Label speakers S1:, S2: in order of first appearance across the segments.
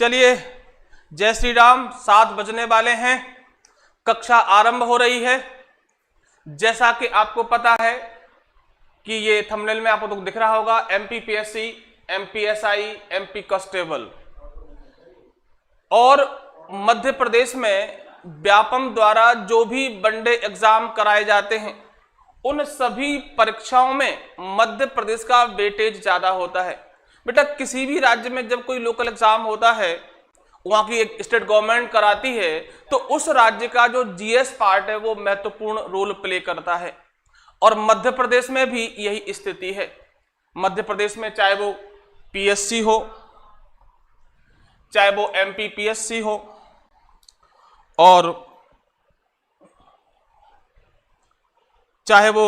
S1: चलिए, जय श्री राम। 7 बजने वाले हैं, कक्षा आरंभ हो रही है। जैसा कि आपको पता है कि ये थंबनेल में आपको दिख रहा होगा, एमपीपीएससी, एमपीएसआई, एमपी कांस्टेबल और मध्य प्रदेश में व्यापम द्वारा जो भी वनडे एग्जाम कराए जाते हैं उन सभी परीक्षाओं में मध्य प्रदेश का वेटेज ज्यादा होता है। बेटा, किसी भी राज्य में जब कोई लोकल एग्जाम होता है, वहां की एक स्टेट गवर्नमेंट कराती है, तो उस राज्य का जो जीएस पार्ट है वो महत्वपूर्ण रोल प्ले करता है। और मध्य प्रदेश में भी यही स्थिति है। मध्य प्रदेश में चाहे वो पीएससी हो, चाहे वो एमपीपीएससी हो और चाहे वो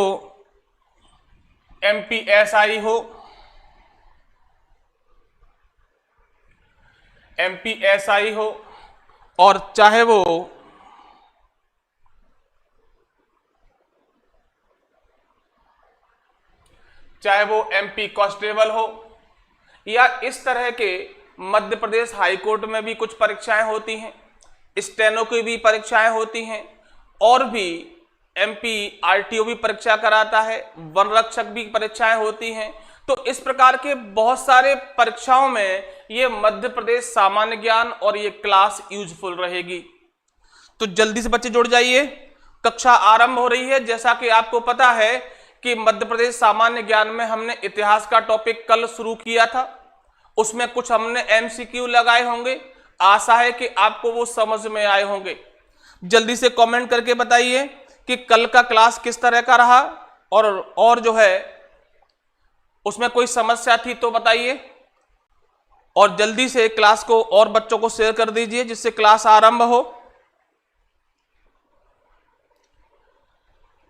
S1: एमपीएसआई हो, एमपीएसआई हो और चाहे वो एमपी कांस्टेबल हो, या इस तरह के मध्य प्रदेश हाईकोर्ट में भी कुछ परीक्षाएं होती हैं, स्टेनो की भी परीक्षाएं होती हैं और भी एमपी आरटीओ भी परीक्षा कराता है, वन रक्षक भी परीक्षाएं होती हैं। तो इस प्रकार के बहुत सारे परीक्षाओं में ये मध्य प्रदेश सामान्य ज्ञान और ये क्लास यूजफुल रहेगी। तो जल्दी से बच्चे जुड़ जाइए, कक्षा आरंभ हो रही है। जैसा कि आपको पता है कि मध्य प्रदेश सामान्य ज्ञान में हमने इतिहास का टॉपिक कल शुरू किया था, उसमें कुछ हमने एमसीक्यू लगाए होंगे। आशा है कि आपको वो समझ में आए होंगे। जल्दी से कमेंट करके बताइए कि कल का क्लास किस तरह का रहा और जो है उसमें कोई समस्या थी तो बताइए। और जल्दी से क्लास को और बच्चों को शेयर कर दीजिए जिससे क्लास आरंभ हो।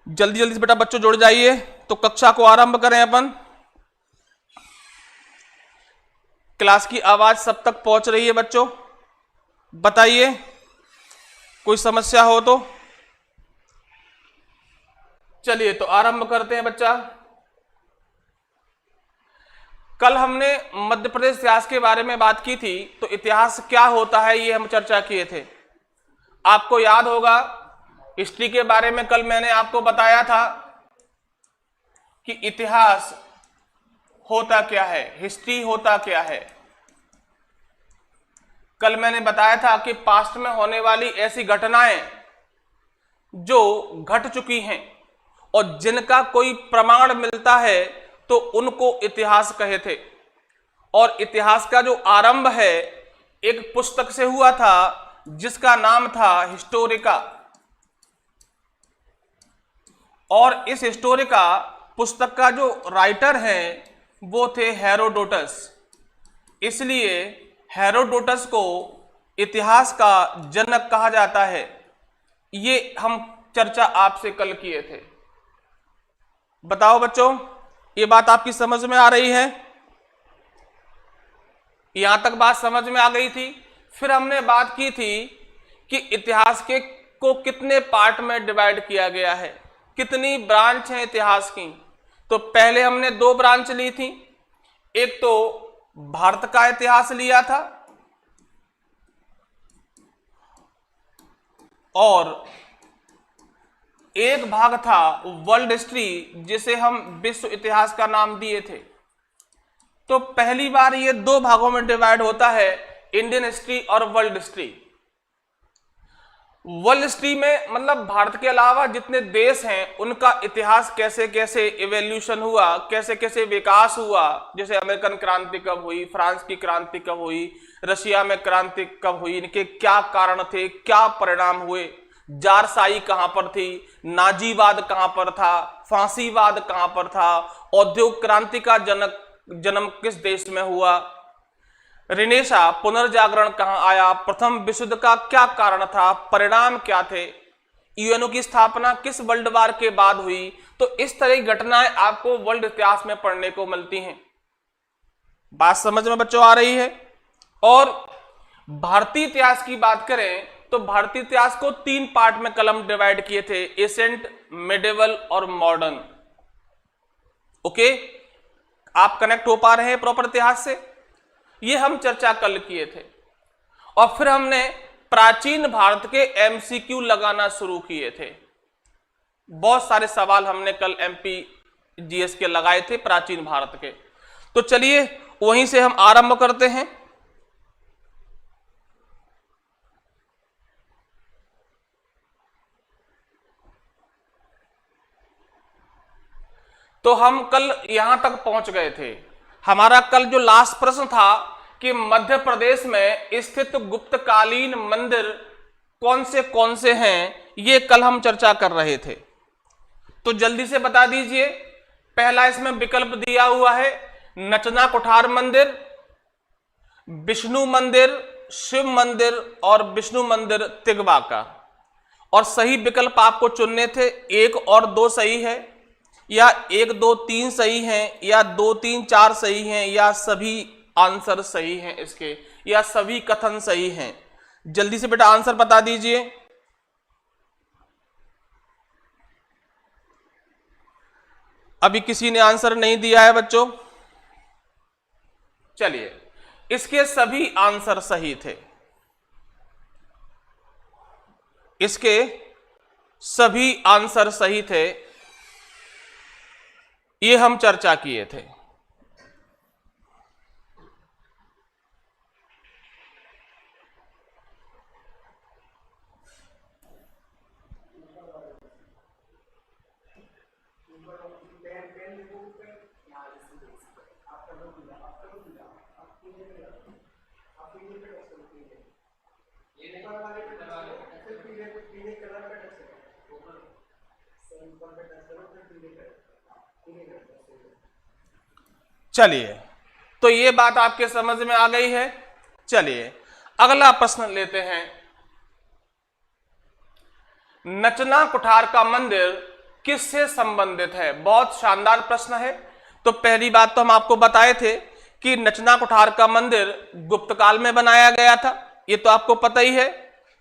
S1: जल्दी जल्दी से बेटा बच्चों जुड़ जाइए, तो कक्षा को आरंभ करें अपन। क्लास की आवाज सब तक पहुंच रही है बच्चों? बताइए, कोई समस्या हो तो। चलिए तो आरंभ करते हैं बच्चा। कल हमने मध्य प्रदेश इतिहास के बारे में बात की थी, तो इतिहास क्या होता है ये हम चर्चा किए थे। आपको याद होगा हिस्ट्री के बारे में कल मैंने आपको बताया था कि इतिहास होता क्या है, हिस्ट्री होता क्या है। कल मैंने बताया था कि पास्ट में होने वाली ऐसी घटनाएं जो घट चुकी हैं और जिनका कोई प्रमाण मिलता है तो उनको इतिहास कहे थे। और इतिहास का जो आरंभ है एक पुस्तक से हुआ था जिसका नाम था हिस्टोरिका। और इस हिस्टोरिका पुस्तक का जो राइटर है वो थे हेरोडोटस। इसलिए हेरोडोटस को इतिहास का जनक कहा जाता है। ये हम चर्चा आपसे कल किए थे। बताओ बच्चों, ये बात आपकी समझ में आ रही है? यहां तक बात समझ में आ गई थी। फिर हमने बात की थी कि इतिहास के को कितने पार्ट में डिवाइड किया गया है, कितनी ब्रांच है इतिहास की। तो पहले हमने 2 ब्रांच ली थी। एक तो भारत का इतिहास लिया था और एक भाग था वर्ल्ड हिस्ट्री, जिसे हम विश्व इतिहास का नाम दिए थे। तो पहली बार ये 2 भागों में डिवाइड होता है, इंडियन हिस्ट्री और वर्ल्ड हिस्ट्री। वर्ल्ड हिस्ट्री में मतलब भारत के अलावा जितने देश हैं उनका इतिहास कैसे कैसे इवोल्यूशन हुआ, कैसे कैसे विकास हुआ। जैसे अमेरिकन क्रांति कब हुई, फ्रांस की क्रांति कब हुई, रशिया में क्रांति कब हुई, इनके क्या कारण थे, क्या परिणाम हुए, जारशाही कहां पर थी, नाजीवाद कहां पर था, फांसीवाद कहां पर था, औद्योगिक क्रांति का जन्म किस देश में हुआ, रिनेसा पुनर्जागरण कहां आया, प्रथम विश्व युद्ध का क्या कारण था, परिणाम क्या थे, यूएनओ की स्थापना किस वर्ल्ड वार के बाद हुई। तो इस तरह की घटनाएं आपको वर्ल्ड इतिहास में पढ़ने को मिलती हैं। बात समझ में बच्चों आ रही है? और भारतीय इतिहास की बात करें तो भारतीय इतिहास को 3 पार्ट में कलम डिवाइड किए थे, एसेंट, मिडिवल और मॉडर्न। ओके, आप कनेक्ट हो पा रहे हैं प्रॉपर इतिहास से? ये हम चर्चा कल किए थे। और फिर हमने प्राचीन भारत के एमसीक्यू लगाना शुरू किए थे। बहुत सारे सवाल हमने कल एमपी जीएस के लगाए थे प्राचीन भारत के। तो चलिए वहीं से हम आरंभ करते हैं। तो हम कल यहां तक पहुंच गए थे। हमारा कल जो लास्ट प्रश्न था कि मध्य प्रदेश में स्थित गुप्तकालीन मंदिर कौन से हैं, ये कल हम चर्चा कर रहे थे। तो जल्दी से बता दीजिए। पहला इसमें विकल्प दिया हुआ है नचना कुठार मंदिर, विष्णु मंदिर, शिव मंदिर और विष्णु मंदिर तिगवा का। और सही विकल्प आपको चुनने थे, 1 और 2 सही है, या 1, 2, 3 सही हैं, या 2, 3, 4 सही हैं, या सभी आंसर सही हैं इसके, या सभी कथन सही हैं। जल्दी से बेटा आंसर बता दीजिए। अभी किसी ने आंसर नहीं दिया है बच्चों। चलिए, इसके सभी आंसर सही थे, इसके सभी आंसर सही थे, ये हम चर्चा किए थे। चलिए, तो ये बात आपके समझ में आ गई है। चलिए अगला प्रश्न लेते हैं। नचना कुठार का मंदिर किससे संबंधित है? बहुत शानदार प्रश्न है। तो पहली बात तो हम आपको बताए थे कि नचना कुठार का मंदिर गुप्त काल में बनाया गया था, ये तो आपको पता ही है।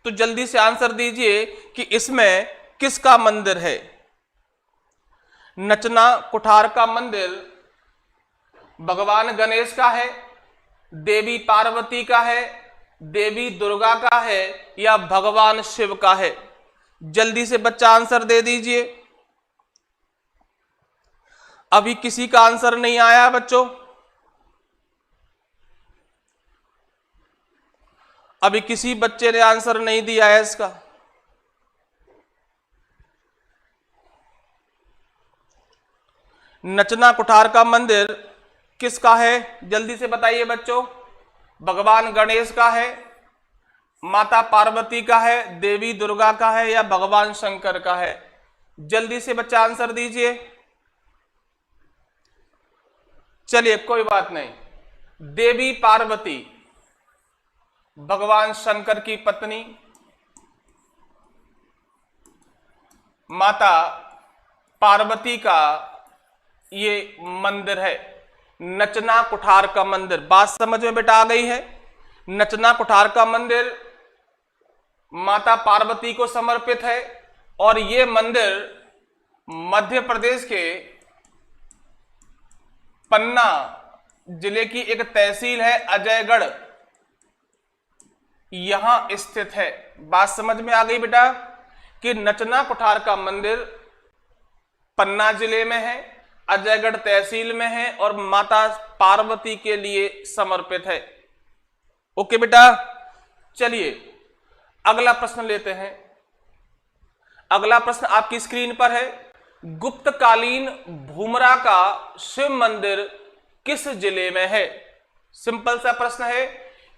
S1: तो जल्दी से आंसर दीजिए कि इसमें किसका मंदिर है। नचना कुठार का मंदिर भगवान गणेश का है, देवी पार्वती का है, देवी दुर्गा का है, या भगवान शिव का है? जल्दी से बच्चा आंसर दे दीजिए। अभी किसी का आंसर नहीं आया बच्चों। अभी किसी बच्चे ने आंसर नहीं दिया है इसका। नचना कुठार का मंदिर किसका है? जल्दी से बताइए बच्चों। भगवान गणेश का है, माता पार्वती का है, देवी दुर्गा का है, या भगवान शंकर का है? जल्दी से बच्चा आंसर दीजिए। चलिए कोई बात नहीं। देवी पार्वती भगवान शंकर की पत्नी, माता पार्वती का ये मंदिर है, नचना कुठार का मंदिर। बात समझ में बेटा आ गई है। नचना कुठार का मंदिर माता पार्वती को समर्पित है, और ये मंदिर मध्य प्रदेश के पन्ना जिले की एक तहसील है अजयगढ़, यहां स्थित है। बात समझ में आ गई बेटा कि नचना कुठार का मंदिर पन्ना जिले में है, अजयगढ़ तहसील में है, और माता पार्वती के लिए समर्पित है। ओके बेटा। चलिए अगला प्रश्न लेते हैं। अगला प्रश्न आपकी स्क्रीन पर है। गुप्तकालीन भूमरा का शिव मंदिर किस जिले में है? सिंपल सा प्रश्न है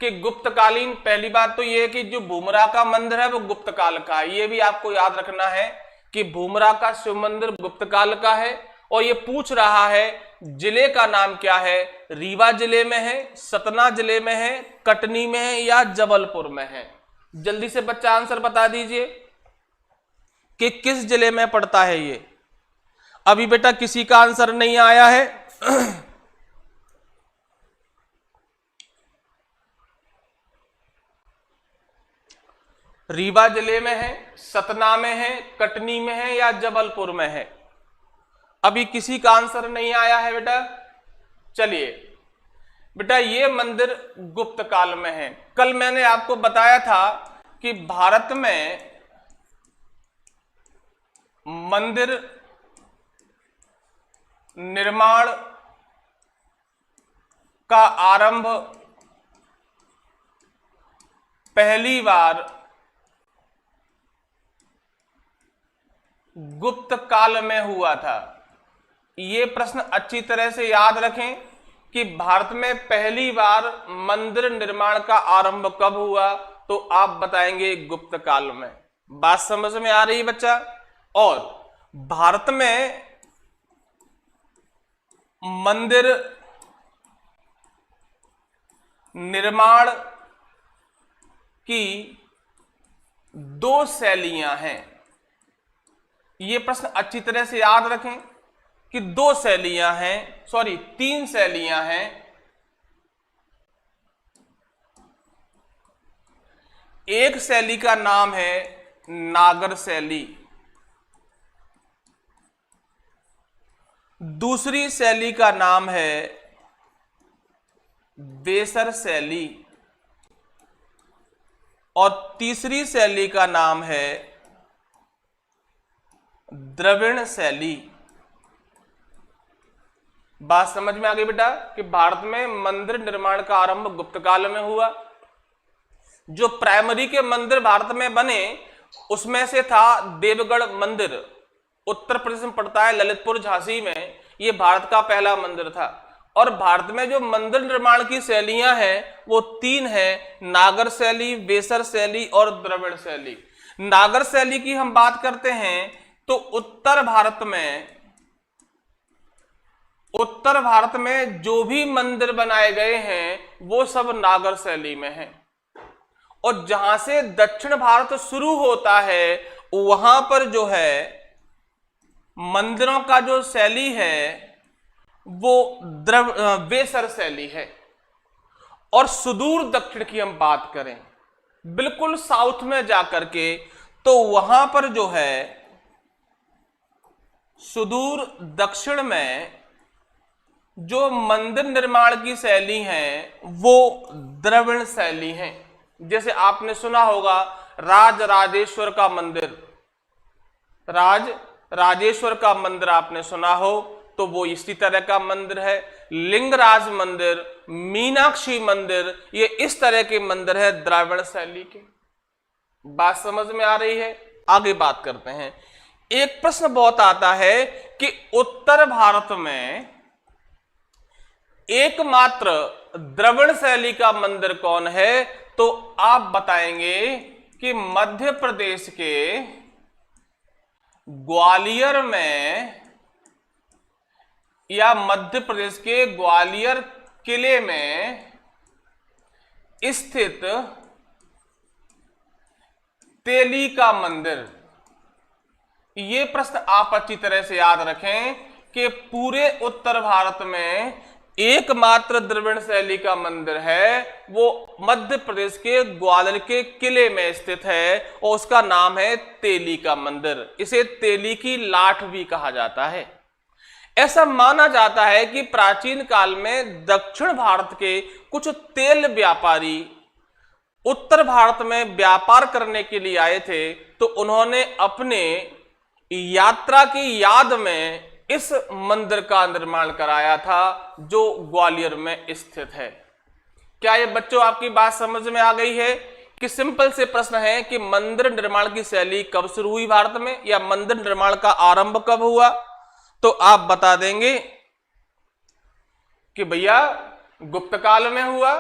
S1: कि गुप्तकालीन, पहली बात तो यह है कि जो भूमरा का मंदिर है वो गुप्त काल का है। ये भी आपको याद रखना है कि भूमरा का शिव मंदिर गुप्त काल का है। और ये पूछ रहा है जिले का नाम क्या है? रीवा जिले में है, सतना जिले में है, कटनी में है, या जबलपुर में है? जल्दी से बच्चा आंसर बता दीजिए कि किस जिले में पड़ता है ये। अभी बेटा किसी का आंसर नहीं आया है। रीवा जिले में है, सतना में है, कटनी में है, या जबलपुर में है? अभी किसी का आंसर नहीं आया है बेटा। चलिए बेटा ये मंदिर गुप्त काल में है। कल मैंने आपको बताया था कि भारत में मंदिर निर्माण का आरंभ पहली बार गुप्त काल में हुआ था। ये प्रश्न अच्छी तरह से याद रखें कि भारत में पहली बार मंदिर निर्माण का आरंभ कब हुआ, तो आप बताएंगे गुप्त काल में। बात समझ में आ रही है बच्चा? और भारत में मंदिर निर्माण की दो शैलियां हैं। ये प्रश्न अच्छी तरह से याद रखें कि दो शैलियां हैं, सॉरी 3 शैलियां हैं। एक शैली का नाम है नागर शैली, दूसरी शैली का नाम है वेसर शैली और तीसरी शैली का नाम है द्रविड़ शैली। बात समझ में आ गई बेटा कि भारत में मंदिर निर्माण का आरंभ गुप्त काल में हुआ। जो प्राइमरी के मंदिर भारत में बने उसमें से था देवगढ़ मंदिर, उत्तर प्रदेश में पड़ता है, ललितपुर झांसी में। ये भारत का पहला मंदिर था। और भारत में जो मंदिर निर्माण की शैलियां हैं वो 3 हैं, नागर शैली, वेसर शैली और द्रविड़ शैली। नागर शैली की हम बात करते हैं तो उत्तर भारत में जो भी मंदिर बनाए गए हैं वो सब नागर शैली में हैं। और जहां से दक्षिण भारत शुरू होता है वहां पर जो है मंदिरों का जो शैली है वो वेसर शैली है। और सुदूर दक्षिण की हम बात करें, बिल्कुल साउथ में जाकर के, तो वहां पर जो है सुदूर दक्षिण में जो मंदिर निर्माण की शैली है वो द्रविड़ शैली है। जैसे आपने सुना होगा राजराजेश्वर का मंदिर, राजेश्वर का मंदिर आपने सुना हो तो वो इसी तरह का मंदिर है। लिंगराज मंदिर, मीनाक्षी मंदिर, ये इस तरह के मंदिर है द्रविड़ शैली के। बात समझ में आ रही है? आगे बात करते हैं। एक प्रश्न बहुत आता है कि उत्तर भारत में एकमात्र द्रविड़ शैली का मंदिर कौन है, तो आप बताएंगे कि मध्य प्रदेश के ग्वालियर में या मध्य प्रदेश के ग्वालियर किले में स्थित तेली का मंदिर। ये प्रश्न आप अच्छी तरह से याद रखें कि पूरे उत्तर भारत में एकमात्र द्रविड़ शैली का मंदिर है वो मध्य प्रदेश के ग्वालियर के किले में स्थित है और उसका नाम है तेली का मंदिर। इसे तेली की लाठ भी कहा जाता है। ऐसा माना जाता है कि प्राचीन काल में दक्षिण भारत के कुछ तेल व्यापारी उत्तर भारत में व्यापार करने के लिए आए थे, तो उन्होंने अपने यात्रा की याद में इस मंदिर का निर्माण कराया था जो ग्वालियर में स्थित है। क्या ये बच्चों आपकी बात समझ में आ गई है कि सिंपल से प्रश्न है कि मंदिर निर्माण की शैली कब शुरू हुई भारत में, या मंदिर निर्माण का आरंभ कब हुआ, तो आप बता देंगे कि भैया गुप्त काल में हुआ।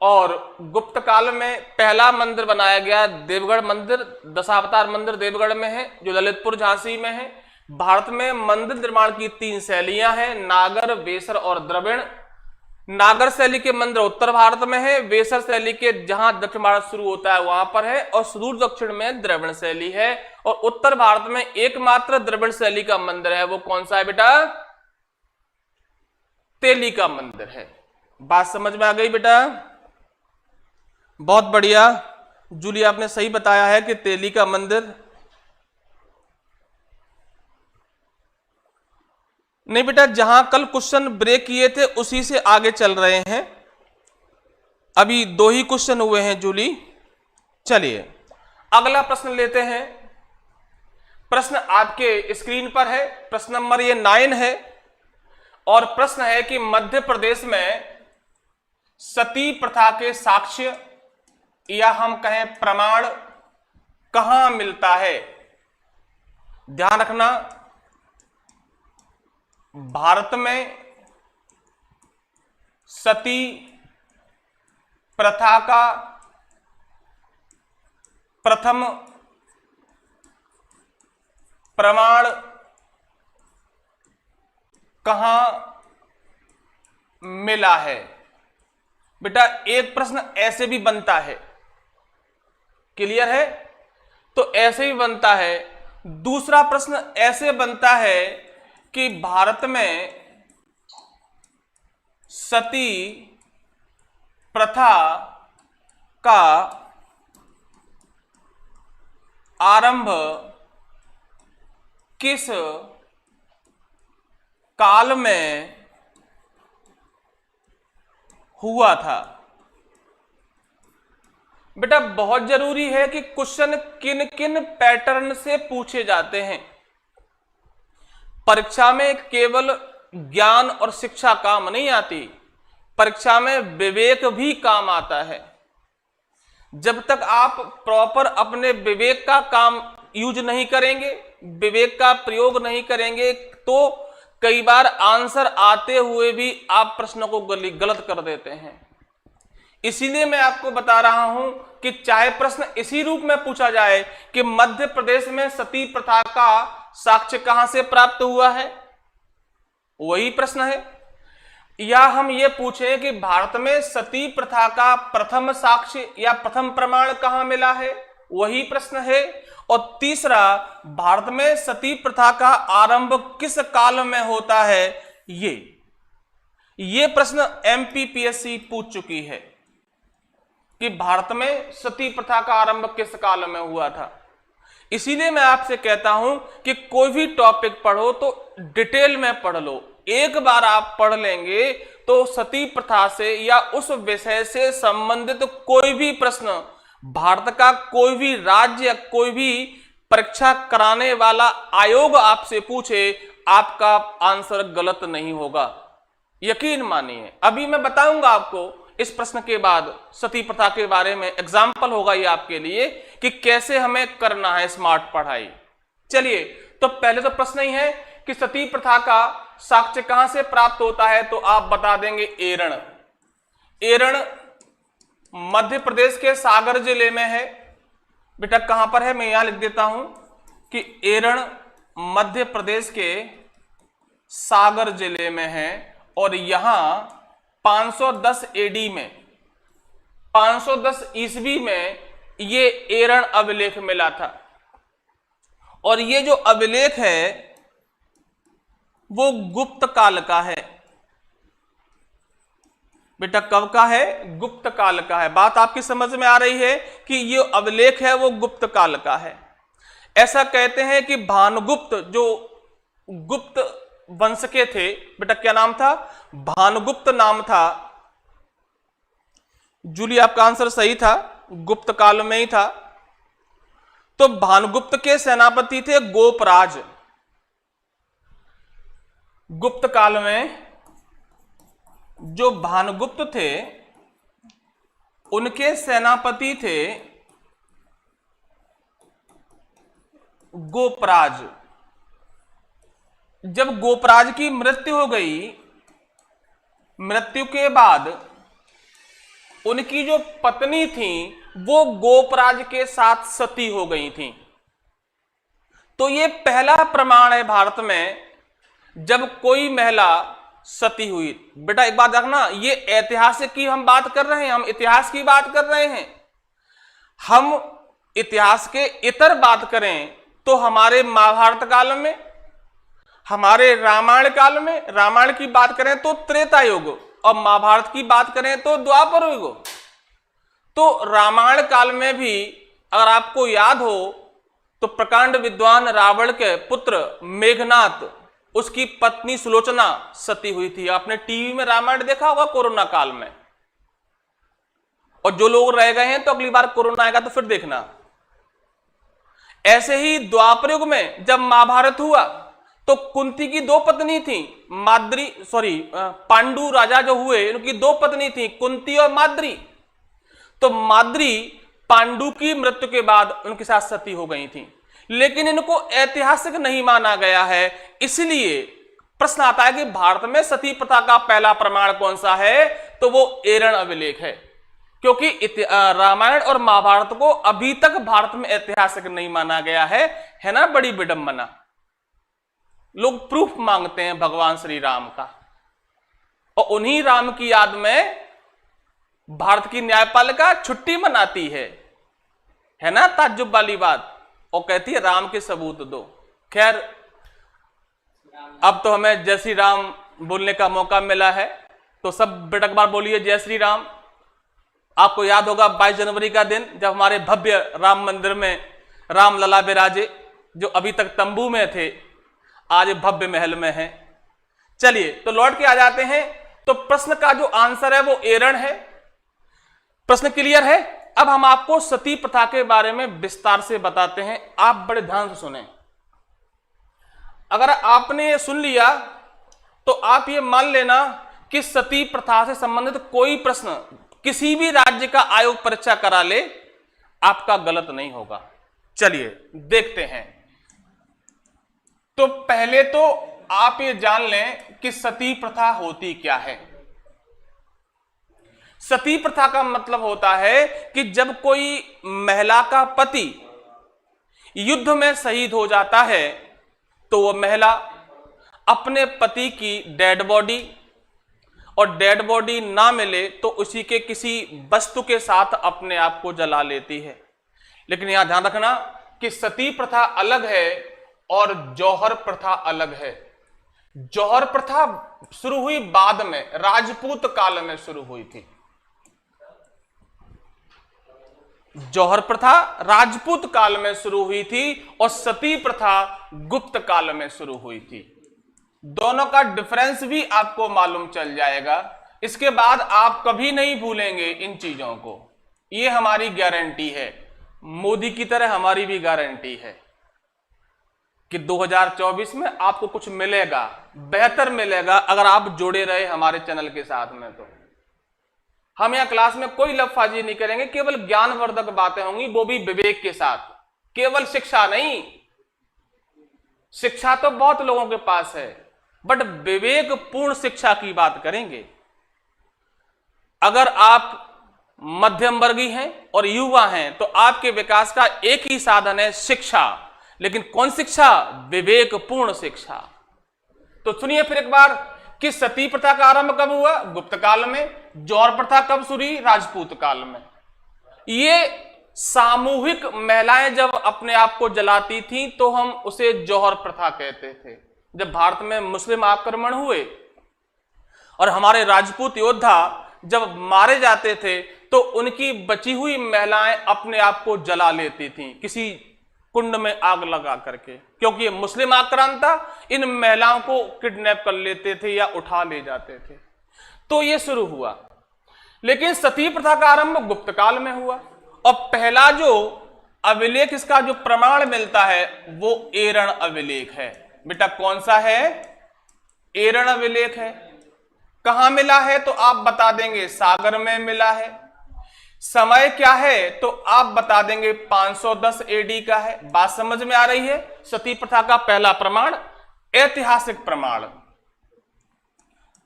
S1: और गुप्त काल में पहला मंदिर बनाया गया देवगढ़ मंदिर, दशावतार मंदिर देवगढ़ में है जो ललितपुर झांसी में है। भारत में मंदिर निर्माण की 3 शैलियां हैं, नागर, वेसर और द्रविड़। नागर शैली के मंदिर उत्तर भारत में है, वेसर शैली के जहां दक्षिण भारत शुरू होता है वहां पर है, और सुदूर दक्षिण में द्रविड़ शैली है। और उत्तर भारत में एकमात्र द्रविड़ शैली का मंदिर है वो कौन सा है बेटा? तेली का मंदिर है। बात समझ में आ गई बेटा? बहुत बढ़िया जूली, आपने सही बताया है कि तेली का मंदिर। नहीं बेटा, जहां कल क्वेश्चन ब्रेक किए थे उसी से आगे चल रहे हैं, अभी 2 ही क्वेश्चन हुए हैं जूली। चलिए अगला प्रश्न लेते हैं। प्रश्न आपके स्क्रीन पर है, प्रश्न नंबर ये 9 है और प्रश्न है कि मध्य प्रदेश में सती प्रथा के साक्ष्य या हम कहें प्रमाण कहां मिलता है। ध्यान रखना, भारत में सती प्रथा का प्रथम प्रमाण कहां मिला है। बेटा एक प्रश्न ऐसे भी बनता है, क्लियर है, तो ऐसे भी बनता है। दूसरा प्रश्न ऐसे बनता है कि भारत में सती प्रथा का आरंभ किस काल में हुआ था। बेटा बहुत जरूरी है कि क्वेश्चन किन किन पैटर्न से पूछे जाते हैं। परीक्षा में केवल ज्ञान और शिक्षा काम नहीं आती, परीक्षा में विवेक भी काम आता है। जब तक आप प्रॉपर अपने विवेक का काम यूज नहीं करेंगे, विवेक का प्रयोग नहीं करेंगे, तो कई बार आंसर आते हुए भी आप प्रश्नों को गलत कर देते हैं। इसीलिए मैं आपको बता रहा हूं कि चाहे प्रश्न इसी रूप में पूछा जाए कि मध्य प्रदेश में सती प्रथा का साक्ष्य कहां से प्राप्त हुआ है, वही प्रश्न है, या हम ये पूछें कि भारत में सती प्रथा का प्रथम साक्ष्य या प्रथम प्रमाण कहां मिला है, वही प्रश्न है। और तीसरा, भारत में सती प्रथा का आरंभ किस काल में होता है, ये प्रश्न एमपीपीएससी पूछ चुकी है कि भारत में सती प्रथा का आरंभ किस काल में हुआ था। इसीलिए मैं आपसे कहता हूं कि कोई भी टॉपिक पढ़ो तो डिटेल में पढ़ लो। एक बार आप पढ़ लेंगे तो सती प्रथा से या उस विषय से संबंधित कोई भी प्रश्न, भारत का कोई भी राज्य, कोई भी परीक्षा कराने वाला आयोग आपसे पूछे, आपका आंसर गलत नहीं होगा, यकीन मानिए। अभी मैं बताऊंगा आपको इस प्रश्न के बाद सती प्रथा के बारे में, एग्जाम्पल होगा ये आपके लिए कि कैसे हमें करना है स्मार्ट पढ़ाई। चलिए, तो पहले तो प्रश्न ही है कि सती प्रथा का साक्ष्य कहां से प्राप्त होता है, तो आप बता देंगे एरण। एरण मध्य प्रदेश के सागर जिले में है। बेटा कहां पर है, मैं यहां लिख देता हूं कि एरण मध्य प्रदेश के सागर जिले में है और यहां 510 एडी में, 510 ईस्वी में ये एरण अभिलेख मिला था। और ये जो अभिलेख है वो गुप्त काल का है। बेटा कब का है, गुप्त काल का है। बात आपकी समझ में आ रही है कि ये अभिलेख है वो गुप्त काल का है। ऐसा कहते हैं कि भानुगुप्त जो गुप्त वंश के थे, बेटा क्या नाम था, भानुगुप्त नाम था। जूली आपका आंसर सही था, गुप्त काल में ही था। तो भानुगुप्त के सेनापति थे गोपराज। गुप्त काल में जो भानुगुप्त थे उनके सेनापति थे गोपराज। जब गोपराज की मृत्यु हो गई, मृत्यु के बाद उनकी जो पत्नी थी वो गोपराज के साथ सती हो गई थी। तो ये पहला प्रमाण है भारत में जब कोई महिला सती हुई। बेटा एक बात रखना, ये ऐतिहासिक की हम बात कर रहे हैं, हम इतिहास की बात कर रहे हैं। हम इतिहास के इतर बात करें तो हमारे महाभारत काल में, हमारे रामायण काल में, रामायण की बात करें तो त्रेता युग, और महाभारत की बात करें तो द्वापर युग। तो रामायण काल में भी अगर आपको याद हो तो प्रकांड विद्वान रावण के पुत्र मेघनाथ उसकी पत्नी सुलोचना सती हुई थी। आपने टीवी में रामायण देखा होगा कोरोना काल में, और जो लोग रह गए हैं तो अगली बार कोरोना आएगा तो फिर देखना। ऐसे ही द्वापर युग में जब महाभारत हुआ तो कुंती की दो पत्नी थी, पांडु राजा जो हुए उनकी दो पत्नी थी, कुंती और माद्री। तो माद्री पांडु की मृत्यु के बाद उनके साथ सती हो गई थी, लेकिन इनको ऐतिहासिक नहीं माना गया है। इसलिए प्रश्न आता है कि भारत में सती प्रथा का पहला प्रमाण कौन सा है, तो वो एरण अभिलेख है, क्योंकि रामायण और महाभारत को अभी तक भारत में ऐतिहासिक नहीं माना गया है ना। बड़ी विडंबना, लोग प्रूफ मांगते हैं भगवान श्री राम का, और उन्हीं राम की याद में भारत की न्यायपालिका छुट्टी मनाती है ना, ताज्जुब वाली बात, और कहती है राम के सबूत दो। खैर, अब तो हमें जय श्री राम बोलने का मौका मिला है, तो सब बेटा बार बोलिए जय श्री राम। आपको याद होगा 22 जनवरी का दिन जब हमारे भव्य राम मंदिर में राम लला विराजे, जो अभी तक तंबू में थे आज भव्य महल में हैं। चलिए तो लौट के आ जाते हैं। तो प्रश्न का जो आंसर है वो एरण है। प्रश्न क्लियर है। अब हम आपको सती प्रथा के बारे में विस्तार से बताते हैं, आप बड़े ध्यान से सुने। अगर आपने ये सुन लिया तो आप ये मान लेना कि सती प्रथा से संबंधित कोई प्रश्न किसी भी राज्य का आयोग परीक्षा करा ले, आपका गलत नहीं होगा। चलिए देखते हैं। तो पहले तो आप ये जान लें कि सती प्रथा होती क्या है। सती प्रथा का मतलब होता है कि जब कोई महिला का पति युद्ध में शहीद हो जाता है तो वह महिला अपने पति की डेड बॉडी, और डेड बॉडी ना मिले तो उसी के किसी वस्तु के साथ अपने आप को जला लेती है। लेकिन यहां ध्यान रखना कि सती प्रथा अलग है और जौहर प्रथा अलग है। जौहर प्रथा शुरू हुई बाद में, राजपूत काल में शुरू हुई थी। जौहर प्रथा राजपूत काल में शुरू हुई थी और सती प्रथा गुप्त काल में शुरू हुई थी। दोनों का डिफरेंस भी आपको मालूम चल जाएगा। इसके बाद आप कभी नहीं भूलेंगे इन चीजों को, ये हमारी गारंटी है। मोदी की तरह हमारी भी गारंटी है कि 2024 में आपको कुछ मिलेगा, बेहतर मिलेगा, अगर आप जुड़े रहे हमारे चैनल के साथ में। तो हम यहां क्लास में कोई लफाजी नहीं करेंगे, केवल ज्ञानवर्धक बातें होंगी, वो भी विवेक के साथ। केवल शिक्षा नहीं, शिक्षा तो बहुत लोगों के पास है, बट विवेक पूर्ण शिक्षा की बात करेंगे। अगर आप मध्यम वर्गीय हैं और युवा हैं तो आपके विकास का एक ही साधन है शिक्षा। लेकिन कौन शिक्षा? विवेक पूर्ण शिक्षा। तो सुनिए फिर एक बार कि सती प्रथा का आरंभ कब हुआ? गुप्त काल में। जौहर प्रथा कब शुरू हुई? राजपूत काल में। ये सामूहिक महिलाएं जब अपने आप को जलाती थीं तो हम उसे जौहर प्रथा कहते थे। जब भारत में मुस्लिम आक्रमण हुए और हमारे राजपूत योद्धा जब मारे जाते थे तो उनकी बची हुई महिलाएं अपने आप को जला लेती थीं, किसी कुंड में आग लगा करके, क्योंकि ये मुस्लिम आक्रमण था। इन महिलाओं को किडनैप कर लेते थे या उठा ले जाते थे। तो ये शुरू हुआ। लेकिन सती प्रथा का आरंभ गुप्त काल में हुआ और पहला जो अभिलेख, इसका जो प्रमाण मिलता है वो एरण अभिलेख है। बेटा कौन सा है? एरण अभिलेख है। कहां मिला है तो आप बता देंगे सागर में मिला है। समय क्या है तो आप बता देंगे 510 एडी का है। बात समझ में आ रही है? सती प्रथा का पहला प्रमाण, ऐतिहासिक प्रमाण।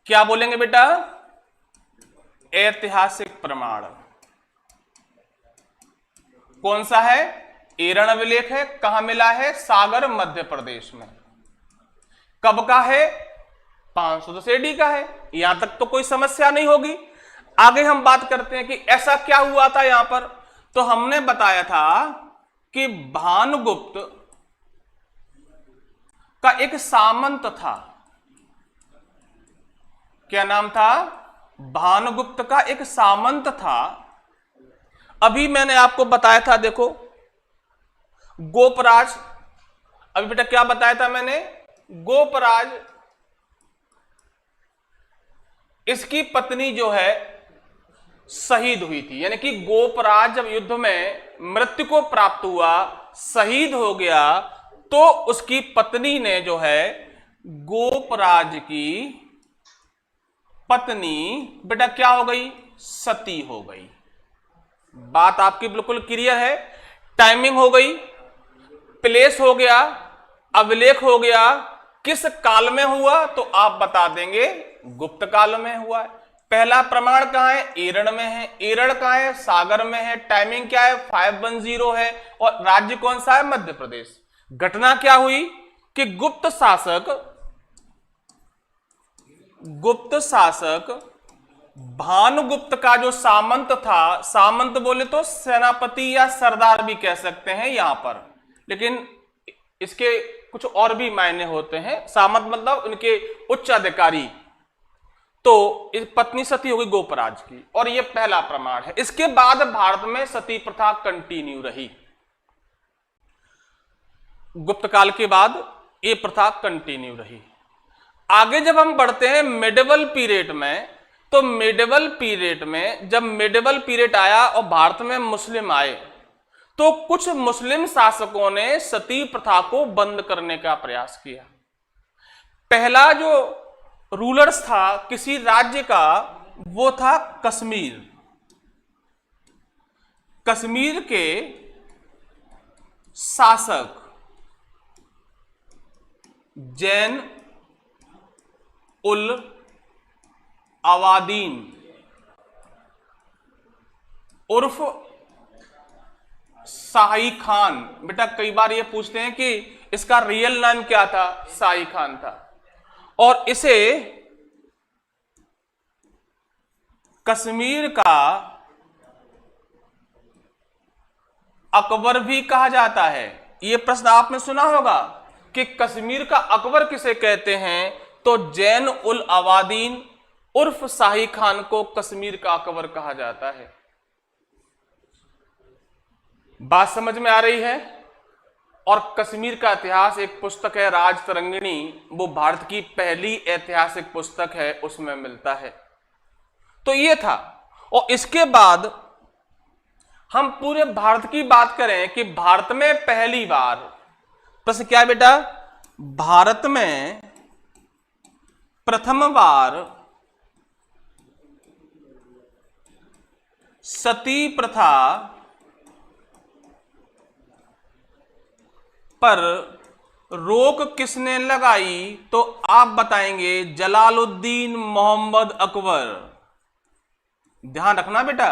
S1: क्या बोलेंगे बेटा? ऐतिहासिक प्रमाण। कौन सा है? एरण अभिलेख है। कहां मिला है? सागर मध्य प्रदेश में। कब का है? 510 एडी का है। यहां तक तो कोई समस्या नहीं होगी। आगे हम बात करते हैं कि ऐसा क्या हुआ था यहां पर। तो हमने बताया था कि भानुगुप्त का एक सामंत था। क्या नाम था? भानुगुप्त का एक सामंत था। अभी मैंने आपको बताया था, देखो गोपराज। अभी बेटा क्या बताया था मैंने? गोपराज, इसकी पत्नी जो है शहीद हुई थी, यानी कि गोपराज जब युद्ध में मृत्यु को प्राप्त हुआ, शहीद हो गया, तो उसकी पत्नी ने जो है गोपराज की पत्नी बेटा क्या हो गई, सती हो गई। बात आपकी बिल्कुल क्लियर है। टाइमिंग हो गई, प्लेस हो गया, अभिलेख हो गया, किस काल में हुआ तो आप बता देंगे गुप्त काल में हुआ है। पहला प्रमाण कहां है, एरण में है। एरण कहां है, सागर में है। टाइमिंग क्या है, 510 है। और राज्य कौन सा है, मध्य प्रदेश। घटना क्या हुई कि गुप्त शासक भानुगुप्त का जो सामंत था, सामंत बोले तो सेनापति या सरदार भी कह सकते हैं यहां पर, लेकिन इसके कुछ और भी मायने होते हैं। सामंत मतलब उनके उच्च अधिकारी। तो इस पत्नी सती हो गई गोपराज की, और यह पहला प्रमाण है। इसके बाद भारत में सती प्रथा कंटिन्यू रही। गुप्त काल के बाद यह प्रथा कंटिन्यू रही। आगे जब हम बढ़ते हैं मिडिवल पीरियड में, तो मिडिवल पीरियड में जब मिडिवल पीरियड आया और भारत में मुस्लिम आए, तो कुछ मुस्लिम शासकों ने सती प्रथा को बंद करने का प्रयास किया। पहला जो रूलर्स था किसी राज्य का, वो था कश्मीर। कश्मीर के शासक जैन उल अवादीन उर्फ शाही खान। बेटा कई बार ये पूछते हैं कि इसका रियल नाम क्या था, शाही खान था। और इसे कश्मीर का अकबर भी कहा जाता है। यह प्रश्न आपने सुना होगा कि कश्मीर का अकबर किसे कहते हैं, तो जैन उल अवादीन उर्फ शाही खान को कश्मीर का अकबर कहा जाता है। बात समझ में आ रही है। और कश्मीर का इतिहास एक पुस्तक है राज तरंगिणी, वो भारत की पहली ऐतिहासिक पुस्तक है, उसमें मिलता है। तो ये था। और इसके बाद हम पूरे भारत की बात करें कि भारत में पहली बार, प्रश्न क्या है बेटा, भारत में प्रथम बार सती प्रथा पर रोक किसने लगाई, तो आप बताएंगे जलालुद्दीन मोहम्मद अकबर। ध्यान रखना बेटा,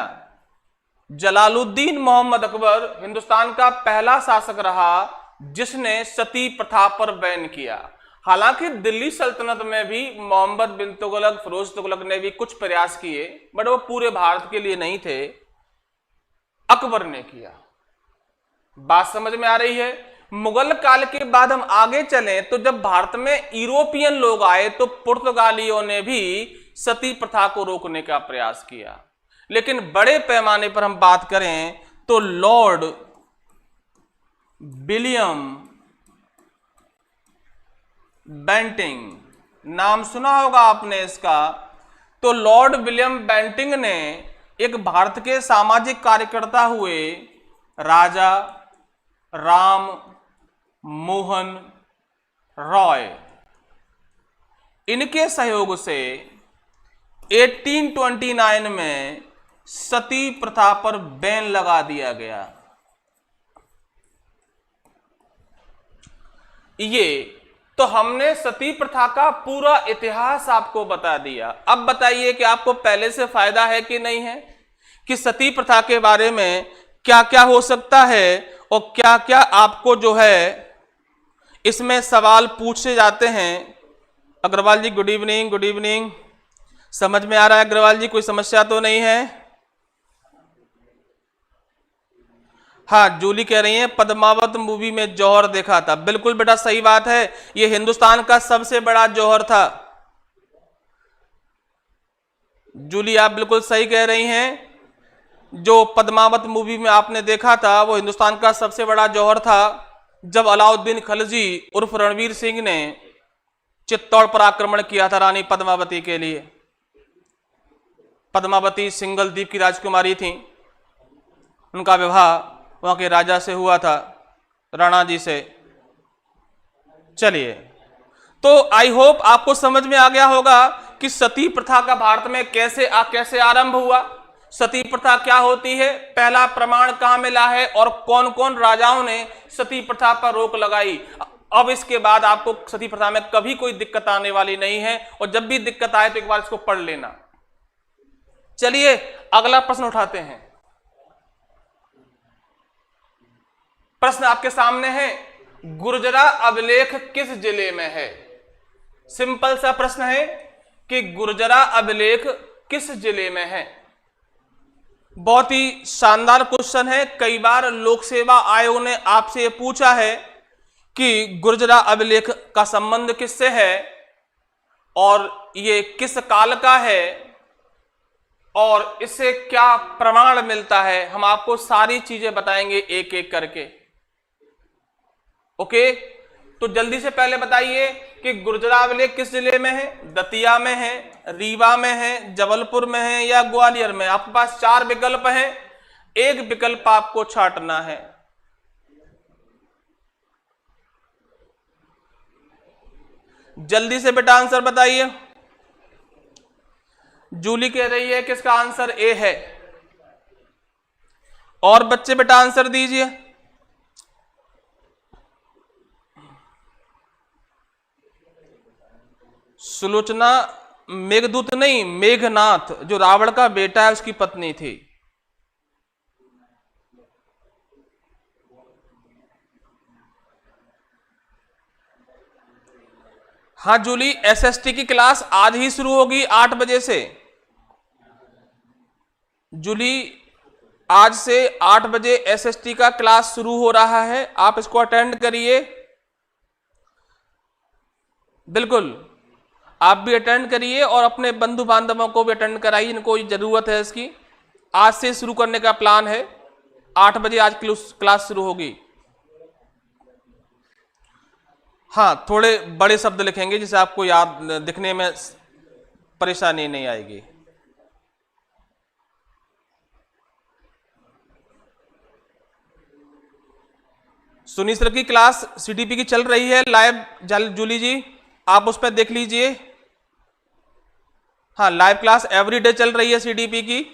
S1: जलालुद्दीन मोहम्मद अकबर हिंदुस्तान का पहला शासक रहा जिसने सती प्रथा पर बैन किया। हालांकि दिल्ली सल्तनत में भी मोहम्मद बिन तुगलक, फिरोज तुगलक ने भी कुछ प्रयास किए, बट वो पूरे भारत के लिए नहीं थे, अकबर ने किया। बात समझ में आ रही है। मुगल काल के बाद हम आगे चलें तो जब भारत में यूरोपियन लोग आए तो पुर्तगालियों ने भी सती प्रथा को रोकने का प्रयास किया। लेकिन बड़े पैमाने पर हम बात करें तो लॉर्ड विलियम बेंटिंग, नाम सुना होगा आपने इसका। तो लॉर्ड विलियम बेंटिंग ने एक भारत के सामाजिक कार्यकर्ता हुए राजा राम मोहन रॉय, इनके सहयोग से 1829 में सती प्रथा पर बैन लगा दिया गया। ये तो हमने सती प्रथा का पूरा इतिहास आपको बता दिया। अब बताइए कि आपको पहले से फायदा है कि नहीं है, कि सती प्रथा के बारे में क्या क्या हो सकता है और क्या क्या आपको जो है इसमें सवाल पूछे जाते हैं। अग्रवाल जी गुड इवनिंग, गुड इवनिंग। समझ में आ रहा है अग्रवाल जी, कोई समस्या तो नहीं है? हाँ, जूली कह रही है पद्मावत मूवी में जौहर देखा था। बिल्कुल बेटा सही बात है, ये हिंदुस्तान का सबसे बड़ा जौहर था। जूली आप बिल्कुल सही कह रही हैं, जो पद्मावत मूवी में आपने देखा था वो हिंदुस्तान का सबसे बड़ा जौहर था। जब अलाउद्दीन खलजी उर्फ रणवीर सिंह ने चित्तौड़ पर आक्रमण किया था रानी पद्मावती के लिए। पद्मावती सिंगल द्वीप की राजकुमारी थी, उनका विवाह वहां के राजा से हुआ था, राणा जी से। चलिए, तो आई होप आपको समझ में आ गया होगा कि सती प्रथा का भारत में कैसे आरंभ हुआ, सती प्रथा क्या होती है, पहला प्रमाण कहां मिला है और कौन कौन राजाओं ने सती प्रथा पर रोक लगाई। अब इसके बाद आपको सती प्रथा में कभी कोई दिक्कत आने वाली नहीं है, और जब भी दिक्कत आए तो एक बार इसको पढ़ लेना। चलिए अगला प्रश्न उठाते हैं। प्रश्न आपके सामने है, गुर्जरा अभिलेख किस जिले में है? सिंपल सा प्रश्न है कि गुर्जरा अभिलेख किस जिले में है। बहुत ही शानदार क्वेश्चन है। कई बार लोक सेवा आयोग ने आपसे यह पूछा है कि गुर्जरा अभिलेख का संबंध किससे है और ये किस काल का है और इससे क्या प्रमाण मिलता है। हम आपको सारी चीजें बताएंगे एक एक करके। ओके, तो जल्दी से पहले बताइए कि गुर्जरा अभिलेख किस जिले में है? दतिया में है, रीवा में है, जबलपुर में है या ग्वालियर में? आपके पास 4 विकल्प हैं, एक विकल्प आपको छांटना है। जल्दी से बेटा आंसर बताइए। जूली कह रही है कि इसका आंसर ए है, और बच्चे बेटा आंसर दीजिए। सुलोचना मेघदूत नहीं, मेघनाथ, जो रावण का बेटा है उसकी पत्नी थी। हाँ जूली, एसएसटी की क्लास आज ही शुरू होगी 8 बजे से। जूली, आज से 8 बजे एसएसटी का क्लास शुरू हो रहा है, आप इसको अटेंड करिए। बिल्कुल, आप भी अटेंड करिए और अपने बंधु बांधवों को भी अटेंड कराइए, इनको जरूरत है इसकी। आज से शुरू करने का प्लान है, 8 बजे आज क्लास शुरू होगी। हाँ, थोड़े बड़े शब्द लिखेंगे जिससे आपको याद दिखने में परेशानी नहीं आएगी। सुनी सर की क्लास सीटीपी की चल रही है लाइव, जूली जी आप उस पर देख लीजिए। हाँ, लाइव क्लास एवरीडे चल रही है सीटीपी की,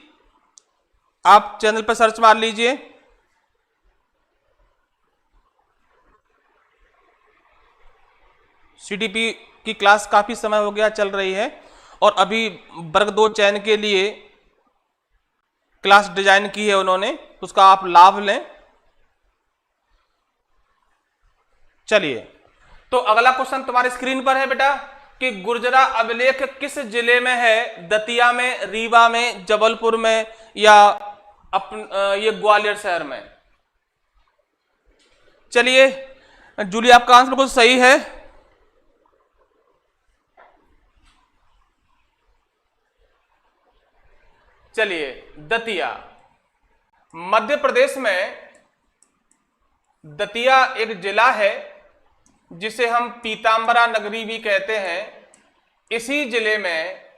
S1: आप चैनल पर सर्च मार लीजिए। सीटीपी की क्लास काफी समय हो गया चल रही है, और अभी वर्ग 2 चयन के लिए क्लास डिजाइन की है उन्होंने, उसका आप लाभ लें। चलिए, तो अगला क्वेश्चन तुम्हारे स्क्रीन पर है बेटा कि गुर्जरा अभिलेख किस जिले में है? दतिया में, रीवा में, जबलपुर में या ये ग्वालियर शहर में? चलिए जूली, आपका आंसर बिल्कुल सही है। चलिए, दतिया मध्य प्रदेश में, दतिया एक जिला है जिसे हम पीतांबरा नगरी भी कहते हैं। इसी जिले में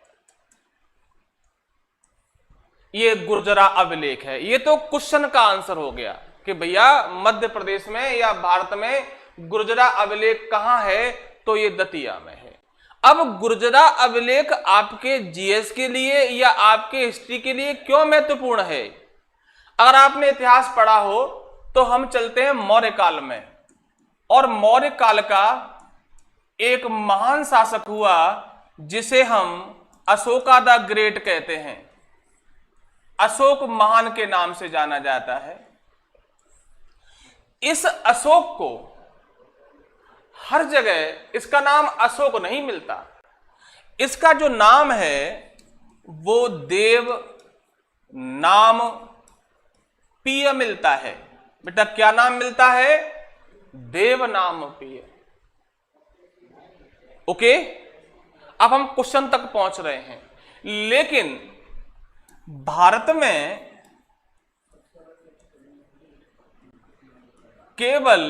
S1: ये गुर्जरा अभिलेख है। ये तो क्वेश्चन का आंसर हो गया कि भैया मध्य प्रदेश में या भारत में गुर्जरा अभिलेख कहां है, तो ये दतिया में है। अब गुर्जरा अभिलेख आपके जीएस के लिए या आपके हिस्ट्री के लिए क्यों महत्वपूर्ण है? अगर आपने इतिहास पढ़ा हो तो हम चलते हैं मौर्य काल में, और मौर्य काल का एक महान शासक हुआ जिसे हम अशोका द ग्रेट कहते हैं। अशोक महान के नाम से जाना जाता है। इस अशोक को हर जगह इसका नाम अशोक नहीं मिलता। इसका जो नाम है वो देव नाम पीय मिलता है। बेटा क्या नाम मिलता है? देव नाम पीय। ओके, अब हम क्वेश्चन तक पहुंच रहे हैं। लेकिन भारत में केवल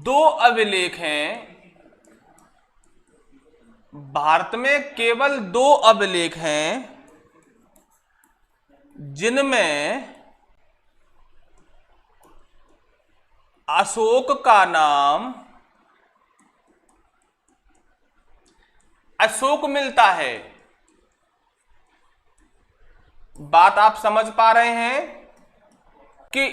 S1: दो अभिलेख हैं, भारत में केवल दो अभिलेख हैं जिनमें अशोक का नाम अशोक मिलता है। बात आप समझ पा रहे हैं कि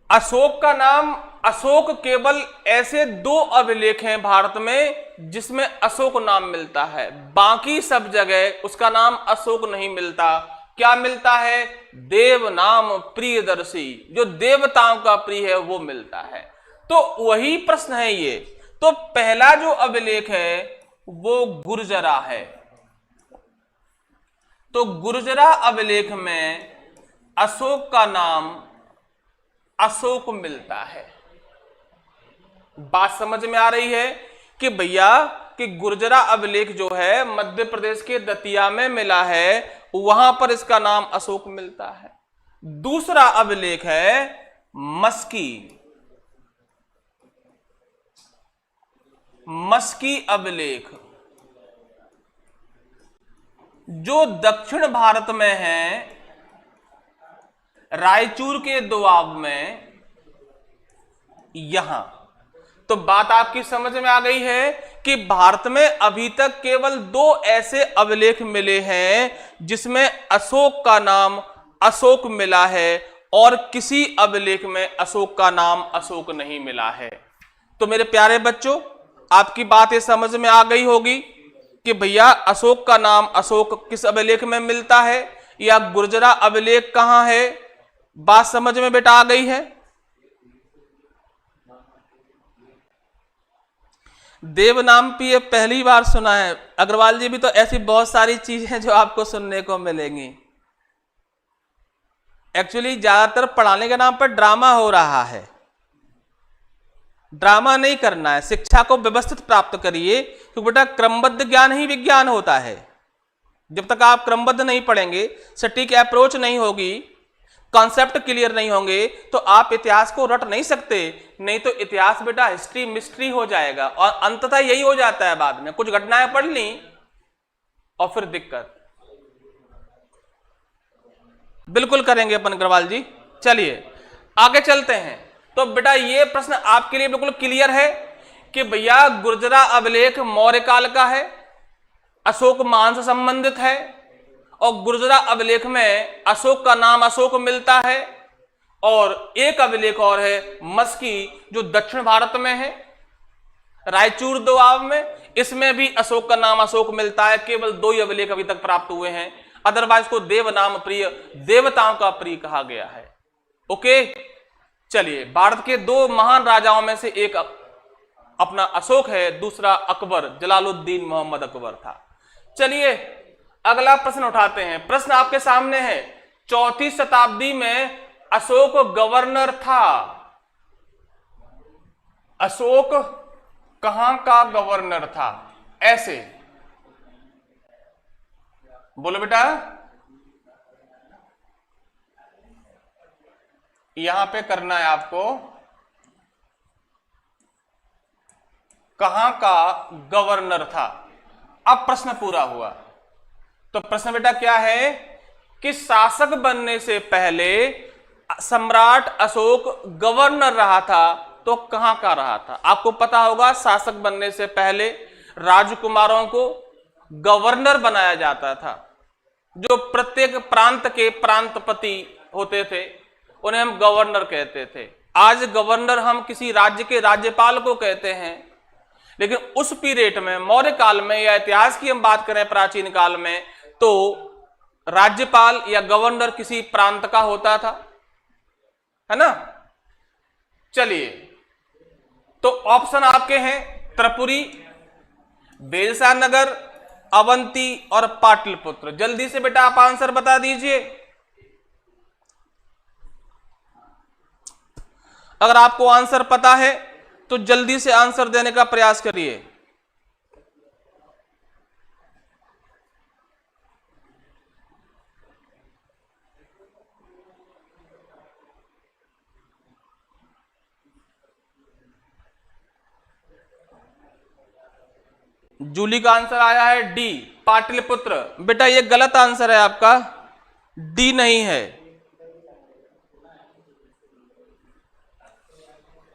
S1: अशोक का नाम अशोक केवल ऐसे दो अभिलेख हैं भारत में जिसमें अशोक नाम मिलता है, बाकी सब जगह उसका नाम अशोक नहीं मिलता। क्या मिलता है? देव नाम प्रियदर्शी, जो देवताओं का प्रिय है वो मिलता है। तो वही प्रश्न है ये। तो पहला जो अभिलेख है वो गुर्जरा है। तो गुर्जरा अभिलेख में अशोक का नाम अशोक मिलता है। बात समझ में आ रही है कि भैया कि गुर्जरा अभिलेख जो है मध्य प्रदेश के दतिया में मिला है, वहां पर इसका नाम अशोक मिलता है। दूसरा अभिलेख है मस्की। मस्की अभिलेख जो दक्षिण भारत में है, रायचूर के दोआब में, यहां। तो बात आपकी समझ में आ गई है कि भारत में अभी तक केवल दो ऐसे अभिलेख मिले हैं जिसमें अशोक का नाम अशोक मिला है और किसी अभिलेख में अशोक का नाम अशोक नहीं मिला है। तो मेरे प्यारे बच्चों, आपकी बात ये समझ में आ गई होगी कि भैया अशोक का नाम अशोक किस अभिलेख में मिलता है या गुर्जरा अभिलेख कहां है। बात समझ में बेटा आ गई है। देव नाम पे ये पहली बार सुना है। अग्रवाल जी भी तो ऐसी बहुत सारी चीजें जो आपको सुनने को मिलेंगी। एक्चुअली ज्यादातर पढ़ाने के नाम पर ड्रामा हो रहा है। ड्रामा नहीं करना है, शिक्षा को व्यवस्थित प्राप्त करिए, क्योंकि बेटा क्रमबद्ध ज्ञान ही विज्ञान होता है। जब तक आप क्रमबद्ध नहीं पढ़ेंगे, सटीक अप्रोच नहीं होगी, कॉन्सेप्ट क्लियर नहीं होंगे, तो आप इतिहास को रट नहीं सकते। नहीं तो इतिहास बेटा हिस्ट्री मिस्ट्री हो जाएगा और अंततः यही हो जाता है। बाद में कुछ घटनाएं पढ़ ली और फिर दिक्कत। बिल्कुल करेंगे अपन अग्रवाल जी। चलिए आगे चलते हैं। तो बेटा ये प्रश्न आपके लिए बिल्कुल क्लियर है कि भैया गुर्जरा अभिलेख मौर्य काल का है, अशोक मान से संबंधित है और गुर्जरा अभिलेख में अशोक का नाम अशोक मिलता है। और एक अभिलेख और है मस्की जो दक्षिण भारत में है, रायचूर दोआब में, इसमें भी अशोक का नाम अशोक मिलता है। केवल दो ही अभिलेख अभी तक प्राप्त हुए हैं, अदरवाइज को देव नाम प्रिय, देवताओं का प्रिय कहा गया है। ओके, चलिए भारत के दो महान राजाओं में से एक अपना अशोक है, दूसरा अकबर, जलालुद्दीन मोहम्मद अकबर था। चलिए अगला प्रश्न उठाते हैं। प्रश्न आपके सामने है, 4वीं शताब्दी में अशोक गवर्नर था। अशोक कहां का गवर्नर था? ऐसे बोलो बेटा। यहां पे करना है आपको, कहां का गवर्नर था। अब प्रश्न पूरा हुआ। तो प्रश्न बेटा क्या है कि शासक बनने से पहले सम्राट अशोक गवर्नर रहा था, तो कहां का रहा था? आपको पता होगा शासक बनने से पहले राजकुमारों को गवर्नर बनाया जाता था। जो प्रत्येक प्रांत के प्रांतपति होते थे उन्हें हम गवर्नर कहते थे। आज गवर्नर हम किसी राज्य के राज्यपाल को कहते हैं, लेकिन उस पीरियड में मौर्य काल में या इतिहास की हम बात करें प्राचीन काल में, तो राज्यपाल या गवर्नर किसी प्रांत का होता था, है ना। चलिए तो ऑप्शन आपके हैं त्रिपुरी, बेलसा नगर, अवंती और पाटलिपुत्र। जल्दी से बेटा आप आंसर बता दीजिए। अगर आपको आंसर पता है तो जल्दी से आंसर देने का प्रयास करिए। जूली का आंसर आया है डी, पाटलिपुत्र। बेटा ये गलत आंसर है आपका, डी नहीं है।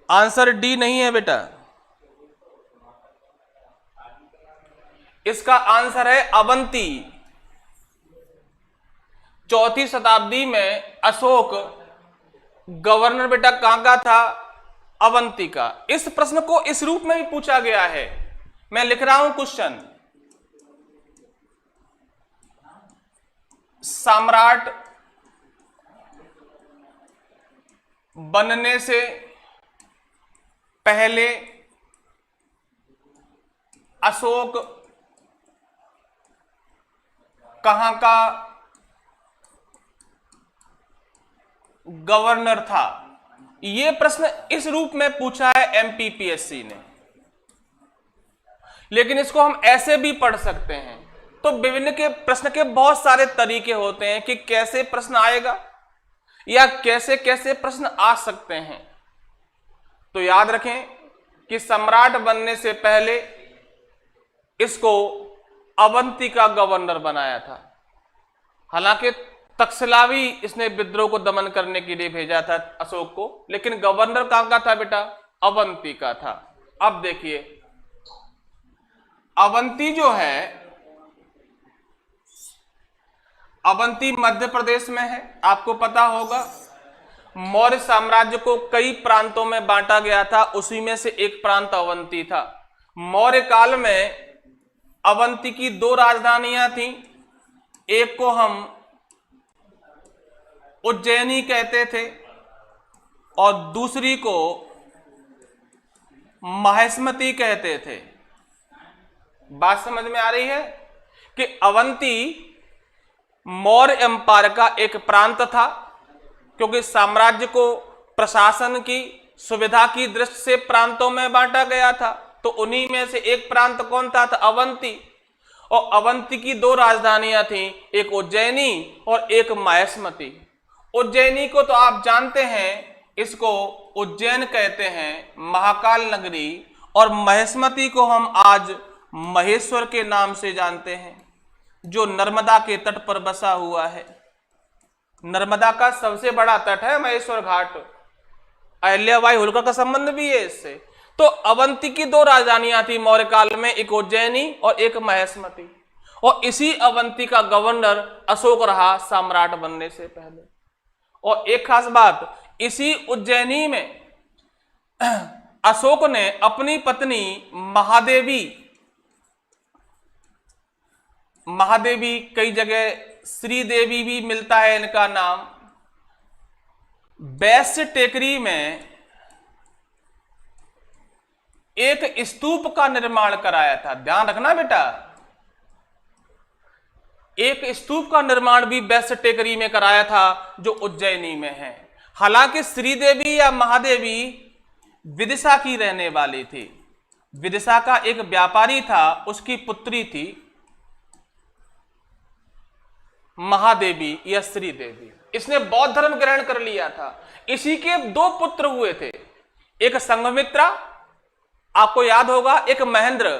S1: आंसर डी नहीं है बेटा, इसका आंसर है अवंती। 4वीं शताब्दी में अशोक गवर्नर बेटा कहां का था? अवंती का। इस प्रश्न को इस रूप में भी पूछा गया है, मैं लिख रहा हूं क्वेश्चन। सम्राट बनने से पहले अशोक कहां का गवर्नर था? यह प्रश्न इस रूप में पूछा है एमपीपीएससी ने, लेकिन इसको हम ऐसे भी पढ़ सकते हैं। तो विभिन्न के प्रश्न के बहुत सारे तरीके होते हैं कि कैसे प्रश्न आएगा या कैसे कैसे प्रश्न आ सकते हैं। तो याद रखें कि सम्राट बनने से पहले इसको अवंती का गवर्नर बनाया था। हालांकि तक्षशिला इसने विद्रोह को दमन करने के लिए भेजा था अशोक को, लेकिन गवर्नर कहां का था बेटा? अवंती का था। अब देखिए, अवंती जो है, अवंती मध्य प्रदेश में है, आपको पता होगा। मौर्य साम्राज्य को कई प्रांतों में बांटा गया था, उसी में से एक प्रांत अवंती था। मौर्य काल में अवंती की 2 राजधानियां थीं, एक को हम उज्जैनी कहते थे और दूसरी को माहिष्मती कहते थे। बात समझ में आ रही है कि अवंती मौर्य एम्पायर का एक प्रांत था, क्योंकि साम्राज्य को प्रशासन की सुविधा की दृष्टि से प्रांतों में बांटा गया था। तो उन्हीं में से एक प्रांत कौन था? अवंती। और अवंती की 2 राजधानियां थीं, एक उज्जैनी और एक माहिष्मती। उज्जैनी को तो आप जानते हैं, इसको उज्जैन कहते हैं, महाकाल नगरी। और माहिष्मती को हम आज महेश्वर के नाम से जानते हैं, जो नर्मदा के तट पर बसा हुआ है। नर्मदा का सबसे बड़ा तट है महेश्वर घाट, अहिल्याबाई होलकर का संबंध भी है इससे। तो अवंती की 2 राजधानियां थी मौर्य काल में, एक उज्जैनी और एक माहिष्मती। और इसी अवंती का गवर्नर अशोक रहा सम्राट बनने से पहले। और एक खास बात, इसी उज्जैनी में अशोक ने अपनी पत्नी महादेवी, कई जगह श्रीदेवी भी मिलता है इनका नाम, वैश्य टेकरी में एक स्तूप का निर्माण कराया था। ध्यान रखना बेटा, एक स्तूप का निर्माण भी वैश्य टेकरी में कराया था, जो उज्जैनी में है। हालांकि श्रीदेवी या महादेवी विदिशा की रहने वाली थी। विदिशा का एक व्यापारी था, उसकी पुत्री थी महादेवी या श्रीदेवी। इसने बौद्ध धर्म ग्रहण कर लिया था। इसी के 2 पुत्र हुए थे, एक संघमित्रा, आपको याद होगा, एक महेंद्र,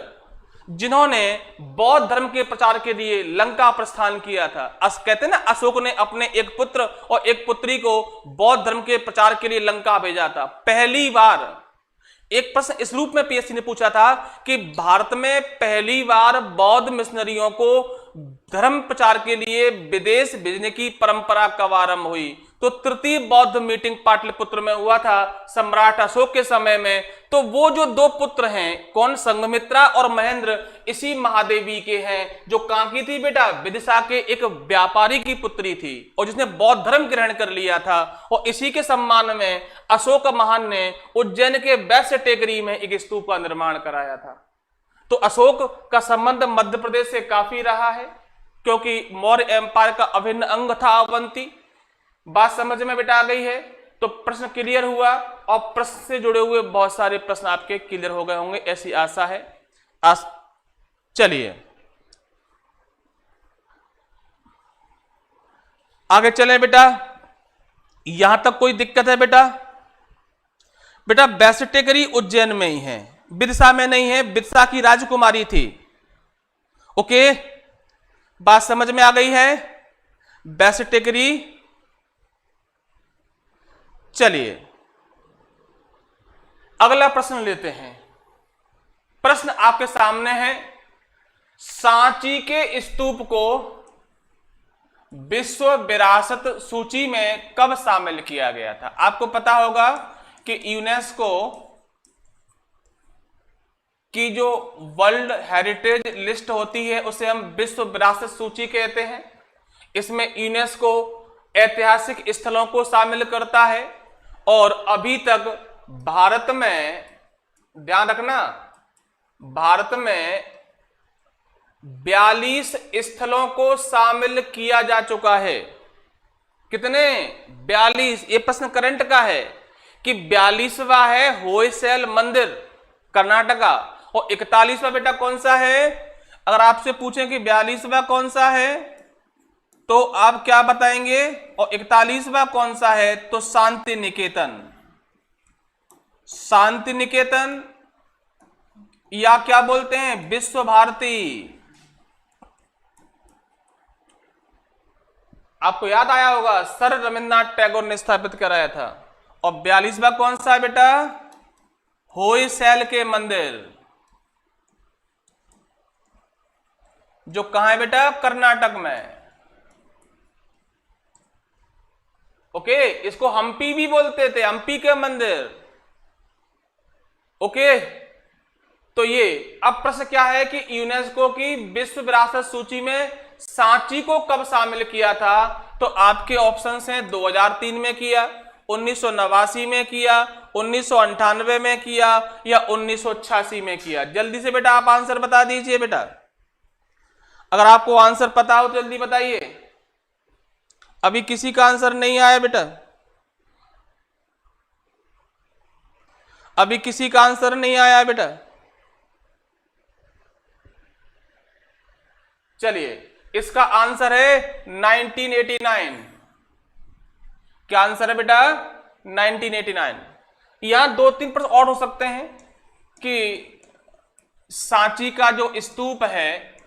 S1: जिन्होंने बौद्ध धर्म के प्रचार के लिए लंका प्रस्थान किया था। कहते हैं ना, अशोक ने अपने एक पुत्र और एक पुत्री को बौद्ध धर्म के प्रचार के लिए लंका भेजा था। पहली बार एक प्रश्न इस रूप में पीएससी ने पूछा था कि भारत में पहली बार बौद्ध मिशनरियों को धर्म प्रचार के लिए विदेश भेजने की परंपरा कब आरंभ हुई? तो तृतीय बौद्ध मीटिंग पाटलिपुत्र में हुआ था सम्राट अशोक के समय में। तो वो जो 2 पुत्र हैं, कौन? संघमित्रा और महेंद्र, इसी महादेवी के हैं, जो कहां की थी बेटा? विदिशा के एक व्यापारी की पुत्री थी, और जिसने बौद्ध धर्म ग्रहण कर लिया था। और इसी के सम्मान में अशोक महान ने उज्जैन के वैश्य टेकरी में एक स्तूप का निर्माण कराया था। तो अशोक का संबंध मध्य प्रदेश से काफी रहा है, क्योंकि मौर्य एम्पायर का अभिन्न अंग था अवंती। बात समझ में बेटा आ गई है? तो प्रश्न क्लियर हुआ, और प्रश्न से जुड़े हुए बहुत सारे प्रश्न आपके क्लियर हो गए होंगे, ऐसी आशा है। चलिए आगे चलें बेटा। यहां तक कोई दिक्कत है बेटा? बेटा वैश्य टेकरी उज्जैन में ही है, विदिशा में नहीं है। विदिशा की राजकुमारी थी, ओके, बात समझ में आ गई है? Best degree. चलिए अगला प्रश्न लेते हैं। प्रश्न आपके सामने है, सांची के स्तूप को विश्व विरासत सूची में कब शामिल किया गया था? आपको पता होगा कि यूनेस्को की जो वर्ल्ड हेरिटेज लिस्ट होती है उसे हम विश्व विरासत सूची कहते हैं। इसमें यूनेस्को ऐतिहासिक स्थलों को शामिल करता है और अभी तक भारत में, ध्यान रखना, भारत में 42 स्थलों को शामिल किया जा चुका है। कितने? 42। ये प्रश्न करंट का है कि 42वां है होयसैल मंदिर कर्नाटका, और 41वां बेटा कौन सा है? अगर आपसे पूछें कि 42वां कौन सा है तो आप क्या बताएंगे? और 41वां कौन सा है? तो शांति निकेतन। शांति निकेतन या क्या बोलते हैं, विश्व भारती। आपको याद आया होगा सर रविंद्रनाथ टैगोर ने स्थापित कराया था। और 42वां कौन सा है बेटा? होयसैल के मंदिर, जो कहां है बेटा? कर्नाटक में। ओके, इसको हम्पी भी बोलते थे, हम्पी के मंदिर। ओके, तो ये अब प्रश्न क्या है कि यूनेस्को की विश्व विरासत सूची में सांची को कब शामिल किया था? तो आपके ऑप्शंस हैं 2003 में किया, 1989 में किया, 1998 में किया या 1986 में किया। जल्दी से बेटा आप आंसर बता दीजिए बेटा, अगर आपको आंसर पता हो तो जल्दी बताइए। अभी किसी का आंसर नहीं आया बेटा, अभी किसी का आंसर नहीं आया बेटा। चलिए इसका आंसर है 1989। क्या आंसर है बेटा? 1989। यहां 2-3 प्रश्न और हो सकते हैं कि सांची का जो स्तूप है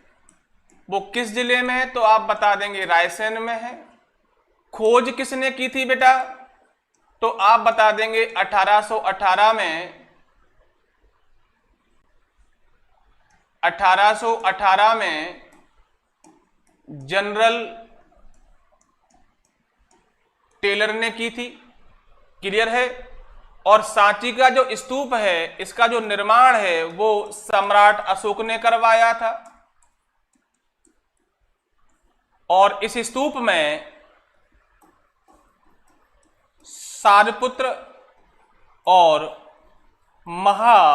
S1: वो किस जिले में है, तो आप बता देंगे रायसेन में है। खोज किसने की थी बेटा? तो आप बता देंगे 1818 में। 1818 में जनरल टेलर ने की थी। क्लियर है? और सांची का जो स्तूप है इसका जो निर्माण है वो सम्राट अशोक ने करवाया था। और इस स्तूप में सारपुत्र और महामौदगलायन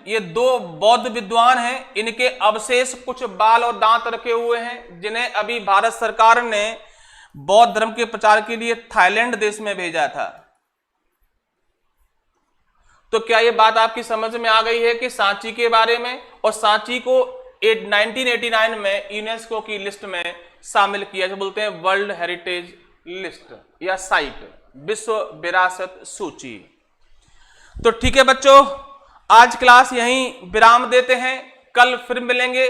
S1: ये 2 बौद्ध विद्वान हैं। इनके अवशेष, कुछ बाल और दांत रखे हुए हैं, जिन्हें अभी भारत सरकार ने बौद्ध धर्म के प्रचार के लिए थाईलैंड देश में भेजा था। तो क्या ये बात आपकी समझ में आ गई है कि सांची के बारे में? और सांची को 1989 में यूनेस्को की लिस्ट में शामिल किया, जो बोलते हैं वर्ल्ड हेरिटेज लिस्ट या साइट, विश्व विरासत सूची। तो ठीक है बच्चों, आज क्लास यहीं विराम देते हैं, कल फिर मिलेंगे।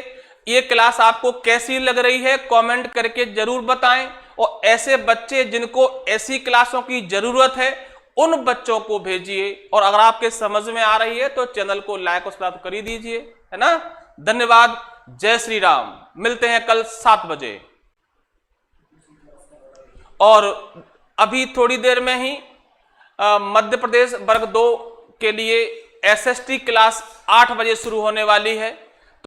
S1: ये क्लास आपको कैसी लग रही है कमेंट करके जरूर बताएं, और ऐसे बच्चे जिनको ऐसी क्लासों की जरूरत है उन बच्चों को भेजिए। और अगर आपके समझ में आ रही है तो चैनल को लाइक और सब्सक्राइब कर ही दीजिए, है ना। धन्यवाद, जय श्री राम। मिलते हैं कल 7 बजे। और अभी थोड़ी देर में ही मध्य प्रदेश वर्ग 2 के लिए एसएसटी क्लास 8 बजे शुरू होने वाली है।